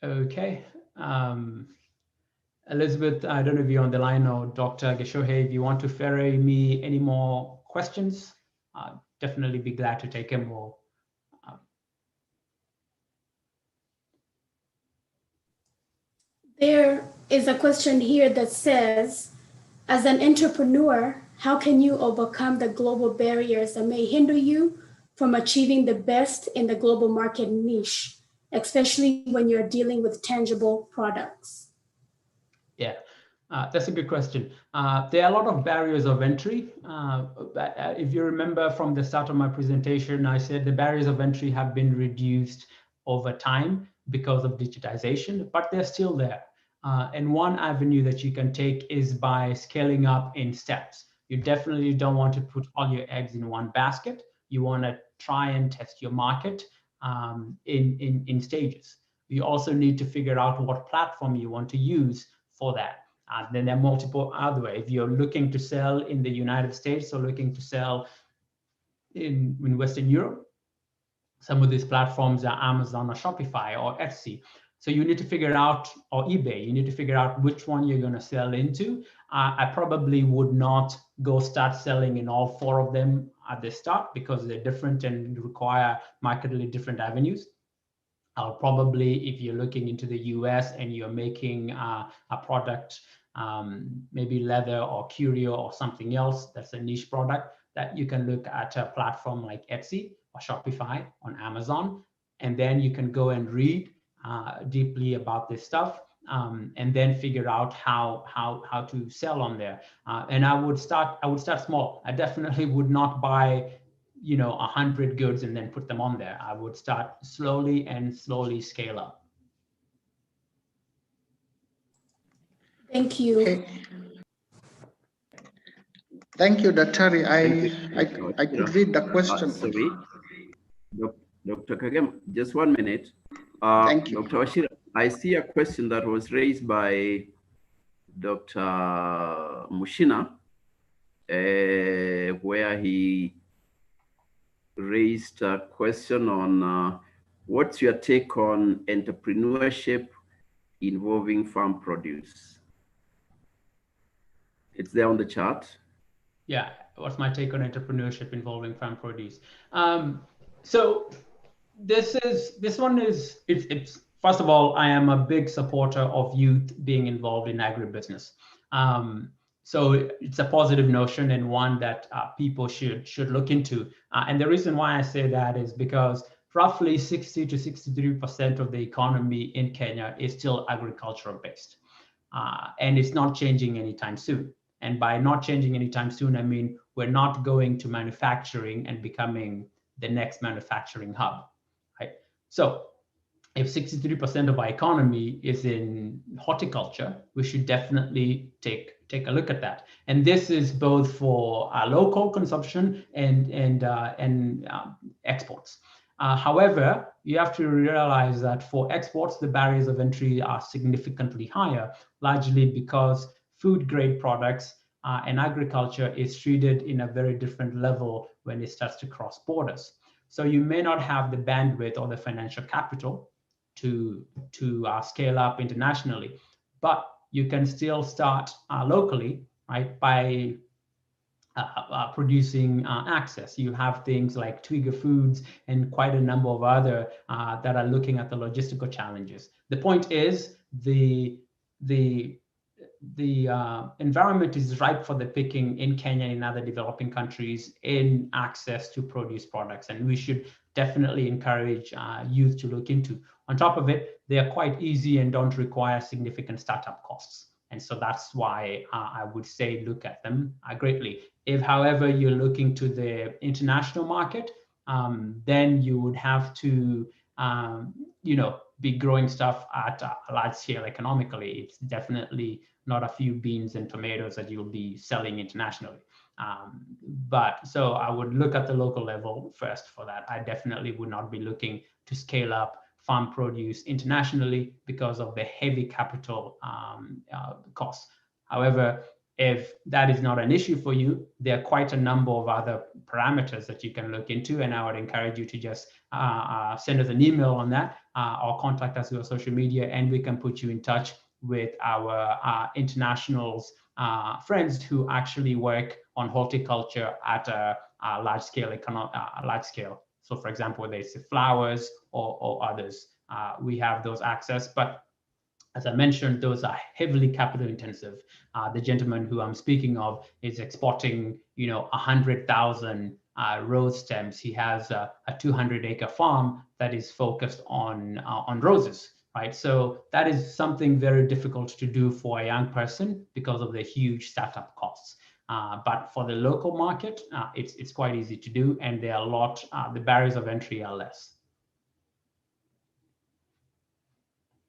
Okay. Elizabeth, I don't know if you're on the line, or Dr. Geshohe, if you want to ferry me any more questions, definitely be glad to take them. Or There is a question here that says, as an entrepreneur, how can you overcome the global barriers that may hinder you from achieving the best in the global market niche, especially when you're dealing with tangible products? Yeah, that's a good question. There are a lot of barriers of entry. If you remember from the start of my presentation, I said the barriers of entry have been reduced over time because of digitization, but they're still there. And one avenue that you can take is by scaling up in steps. You definitely don't want to put all your eggs in one basket. You want to try and test your market in stages. You also need to figure out what platform you want to use for that. Then there are multiple other ways. If you're looking to sell in the United States or looking to sell in Western Europe, some of these platforms are Amazon or Shopify or Etsy. So you need to figure out, or eBay, you need to figure out which one you're going to sell into. I probably would not go start selling in all 4 of them at the start because they're different and require markedly different avenues. I'll probably, if you're looking into the US and you're making a product, maybe leather or curio or something else that's a niche product, that you can look at a platform like Etsy or Shopify on Amazon, and then you can go and read deeply about this stuff and then figure out how to sell on there. And I would start small. I definitely would not buy 100 goods and then put them on there. I would start slowly and slowly scale up. Thank you. Okay. Thank you, Daktari. I could read the question. Sorry, Dr. Kagem, just 1 minute. Thank you. Dr. Washira, I see a question that was raised by Dr. Mushina, where he raised a question on what's your take on entrepreneurship involving farm produce? It's there on the chart. Yeah, what's my take on entrepreneurship involving farm produce? So this one is first of all, I am a big supporter of youth being involved in agribusiness. So it's a positive notion and one that people should look into. And the reason why I say that is because roughly 60 to 63% of the economy in Kenya is still agricultural based. And it's not changing anytime soon. And by not changing anytime soon, I mean, we're not going to manufacturing and becoming the next manufacturing hub, right? So if 63% of our economy is in horticulture, we should definitely take a look at that. And this is both for local consumption and exports. However, you have to realize that for exports, the barriers of entry are significantly higher, largely because food grade products and agriculture is treated in a very different level when it starts to cross borders. So you may not have the bandwidth or the financial capital to scale up internationally, but you can still start locally, right, by producing access. You have things like Twiga Foods and quite a number of other that are looking at the logistical challenges. The point is the environment is ripe for the picking in Kenya and other developing countries in access to produce products, and we should definitely encourage youth to look into. On top of it, they are quite easy and don't require significant startup costs. And so that's why I would say look at them greatly. If, however, you're looking to the international market, then you would have to, be growing stuff at a large scale economically. It's definitely not a few beans and tomatoes that you'll be selling internationally. But so I would look at the local level first for that. I definitely would not be looking to scale up farm produce internationally because of the heavy capital costs. However, if that is not an issue for you, there are quite a number of other parameters that you can look into, and I would encourage you to just send us an email on that or contact us via social media, and we can put you in touch with our internationals friends who actually work on horticulture at a large scale. So for example, whether it's flowers or others, we have those access. But as I mentioned, those are heavily capital intensive. The gentleman who I'm speaking of is exporting, 100,000 rose stems. He has a 200-acre farm that is focused on roses, right? So that is something very difficult to do for a young person because of the huge startup costs. But for the local market, it's quite easy to do, and there are the barriers of entry are less.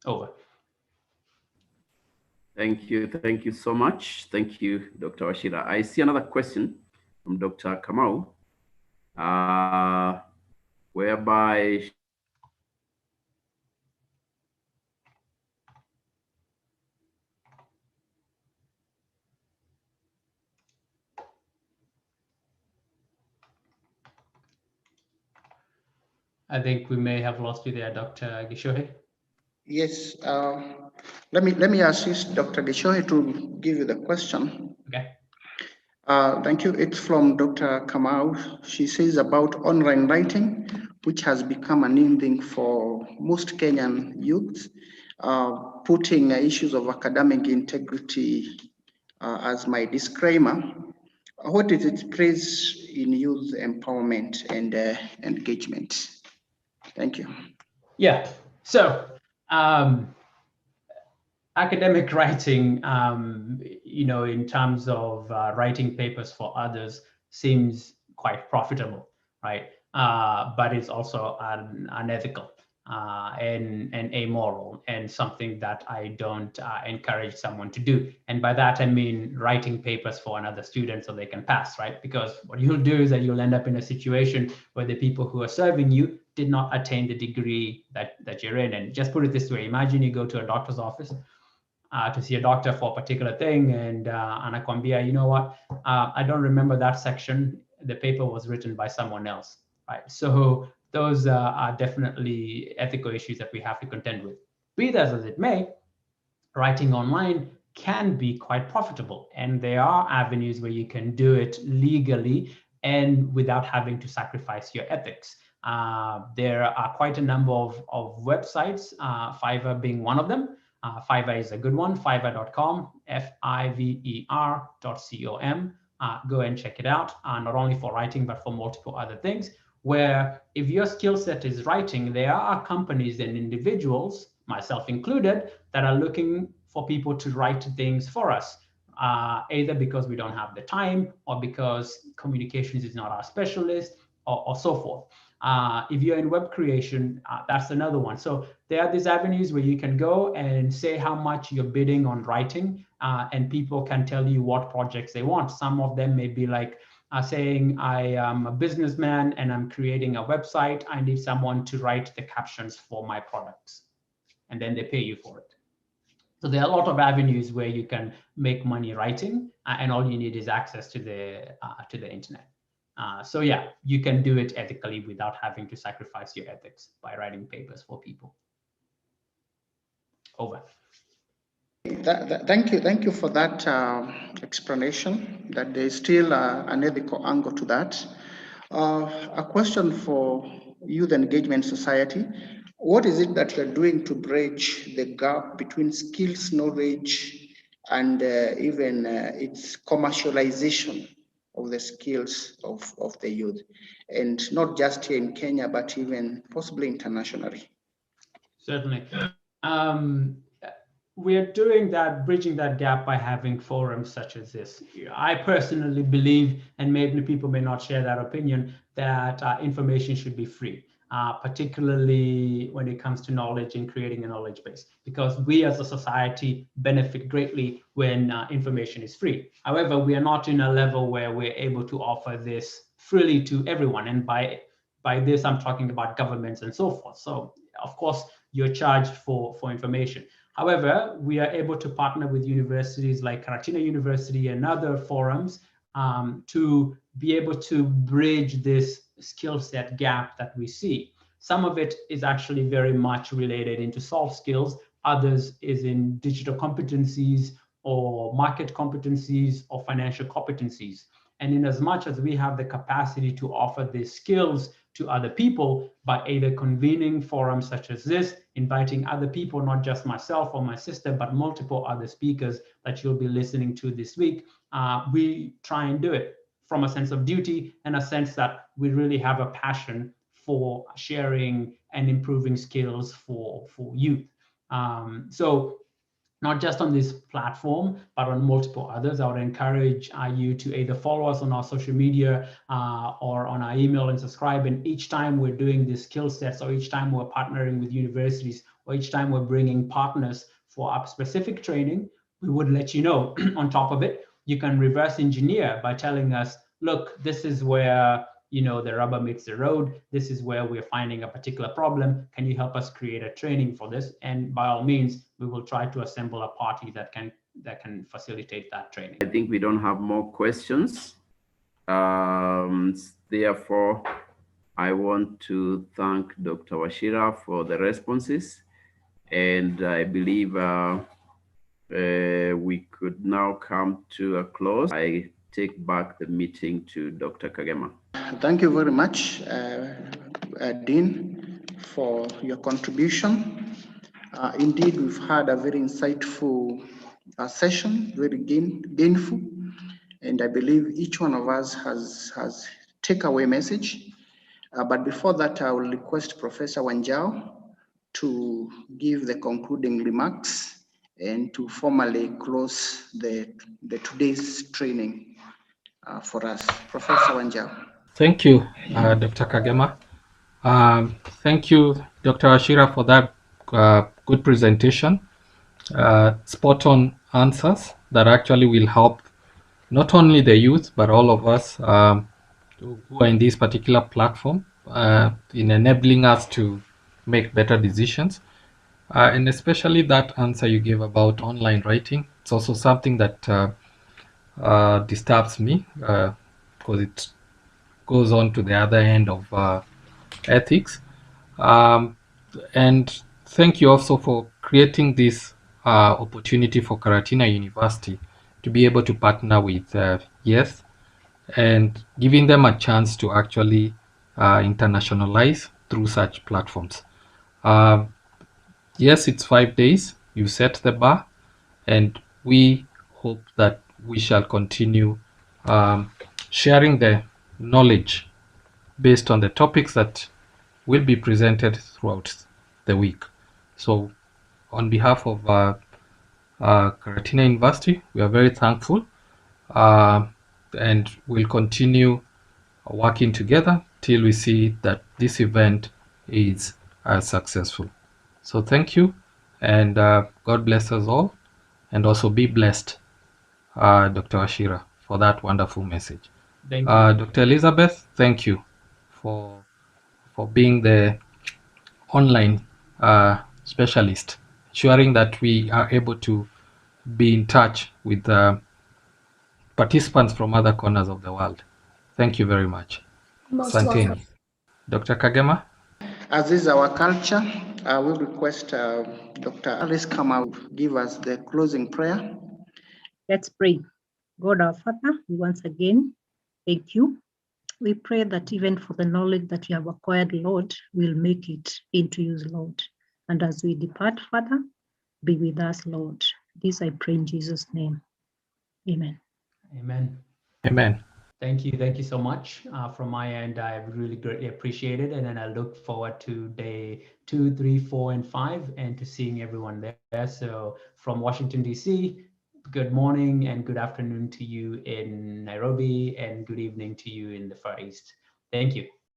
Over. Thank you so much. Thank you, Dr. Washira. I see another question from Dr. Kamau, whereby I think we may have lost you there, Dr. Gishohe. Yes, let me assist Dr. Gishohe to give you the question. Okay. Thank you. It's from Dr. Kamau. She says about online writing, which has become a new thing for most Kenyan youths, putting issues of academic integrity as my disclaimer. What is its place in youth empowerment and engagement? Thank you. Yeah. So academic writing, in terms of writing papers for others seems quite profitable, right? But it's also unethical and amoral, and something that I don't encourage someone to do. And by that, I mean writing papers for another student so they can pass, right? Because what you'll do is that you'll end up in a situation where the people who are serving you did not attain the degree that you're in. And just put it this way, imagine you go to a doctor's office to see a doctor for a particular thing, and anakwambia, you know what, I don't remember that section. The paper was written by someone else, right? So those are definitely ethical issues that we have to contend with. Be that as it may, writing online can be quite profitable, and there are avenues where you can do it legally and without having to sacrifice your ethics. There are quite a number of websites, Fiverr being one of them. Fiverr is a good one, fiverr.com, fiver.com. Go and check it out, not only for writing, but for multiple other things, where if your skill set is writing, there are companies and individuals, myself included, that are looking for people to write things for us, either because we don't have the time or because communications is not our specialist, or so forth. If you're in web creation, that's another one. So there are these avenues where you can go and say how much you're bidding on writing, and people can tell you what projects they want. Some of them may be like saying, I am a businessman and I'm creating a website. I need someone to write the captions for my products. And then they pay you for it. So there are a lot of avenues where you can make money writing, and all you need is access to the internet. So yeah, you can do it ethically without having to sacrifice your ethics by writing papers for people. Over. Thank you for that explanation, that there is still an ethical angle to that. A question for Youth Engagement Society. What is it that you're doing to bridge the gap between skills, knowledge, and even its commercialization of the skills of the youth, and not just here in Kenya, but even possibly internationally? Certainly. We are doing that, bridging that gap by having forums such as this. I personally believe, and many people may not share that opinion, that information should be free, particularly when it comes to knowledge and creating a knowledge base, because we as a society benefit greatly when information is free. However, we are not in a level where we're able to offer this freely to everyone. And by this, I'm talking about governments and so forth. So of course, you're charged for information. However, we are able to partner with universities like Karatina University and other forums to be able to bridge this skill set gap that we see. Some of it is actually very much related into soft skills. Others is in digital competencies or market competencies or financial competencies. And in as much as we have the capacity to offer these skills to other people by either convening forums such as this, inviting other people, not just myself or my sister, but multiple other speakers that you'll be listening to this week, we try and do it from a sense of duty and a sense that we really have a passion for sharing and improving skills for youth. So not just on this platform, but on multiple others. I would encourage you to either follow us on our social media or on our email and subscribe. And each time we're doing these skill sets, or each time we're partnering with universities, or each time we're bringing partners for our specific training, we would let you know. On top of it, you can reverse engineer by telling us, look, this is where the rubber meets the road. This is where we're finding a particular problem. Can you help us create a training for this? And by all means, we will try to assemble a party that can facilitate that training. I think we don't have more questions. Therefore, I want to thank Dr. Wachira for the responses. And I believe we could now come to a close. I take back the meeting to Dr. Kagema. Thank you very much, Dean, for your contribution. Indeed, we've had a very insightful session, very gainful, and I believe each one of us has takeaway message. But before that, I will request Professor Wanjao to give the concluding remarks and to formally close the today's training for us. Professor Wanjau. Thank you, Dr. Kagema. Thank you, Dr. Ashira, for that good presentation. Spot on answers that actually will help not only the youth, but all of us who are in this particular platform in enabling us to make better decisions. And especially that answer you gave about online writing. It's also something that disturbs me because it goes on to the other end of ethics. And thank you also for creating this opportunity for Karatina University to be able to partner with YES and giving them a chance to actually internationalize through such platforms. Yes, it's 5 days. You set the bar, and we hope that we shall continue sharing the knowledge based on the topics that will be presented throughout the week. So on behalf of Karatina University, we are very thankful and we'll continue working together till we see that this event is successful. So thank you, and God bless us all, and also be blessed, Dr. Ashira, for that wonderful message. Thank you. Dr. Elizabeth, thank you for being the online specialist, ensuring that we are able to be in touch with participants from other corners of the world. Thank you very much. Most Santeni. welcome. Dr. Kagema? As is our culture, we request Dr. Alice Kamau give us the closing prayer. Let's pray. God our Father, we once again thank you. We pray that even for the knowledge that you have acquired, Lord, we'll make it into use, Lord. And as we depart, Father, be with us, Lord. This I pray in Jesus' name. Amen. Amen. Amen. Thank you so much. From my end, I really greatly appreciate it, and then I look forward to day 2, 3, 4, and 5, and to seeing everyone there. So from Washington, DC, good morning and good afternoon to you in Nairobi, and good evening to you in the Far East. Thank you.